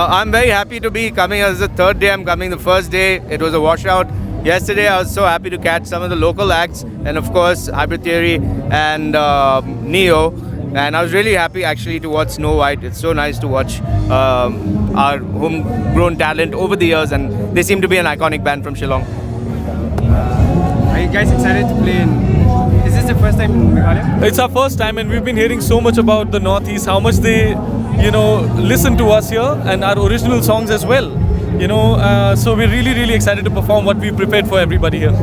I'm very happy to be coming. As the third day I'm coming. The first day it was a washout. Yesterday I was so happy to catch some of the local acts, and of course Hybrid Theory and Neo. And I was really happy actually to watch Snow White. It's so nice to watch our homegrown talent over the years, and they seem to be an iconic band from Shillong. Are you guys excited to play in? Is this the first time in Meghalaya? It's our first time, and we've been hearing so much about the Northeast, how much they, listen to us here and our original songs as well. So we're really, really excited to perform what we've prepared for everybody here.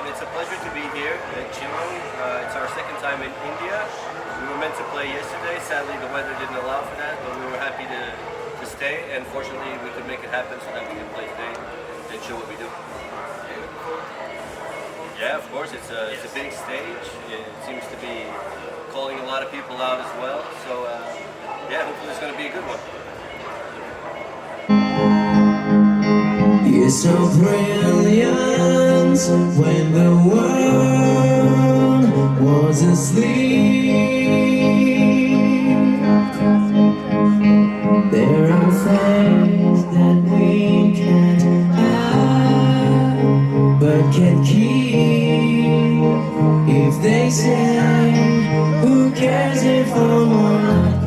It's a pleasure to be here at Shillong. It's our second time in India. We were meant to play yesterday. Sadly, the weather didn't allow for that, but we were happy to stay, and fortunately we could make it happen so that we can play today and show what we do. Yeah, of course, it's a big stage. It seems to be calling a lot of people out as well. So yeah, hopefully it's going to be a good one. You're so brilliant when the world was asleep. There are things that we can't have but can keep. If they say, who cares if I'm not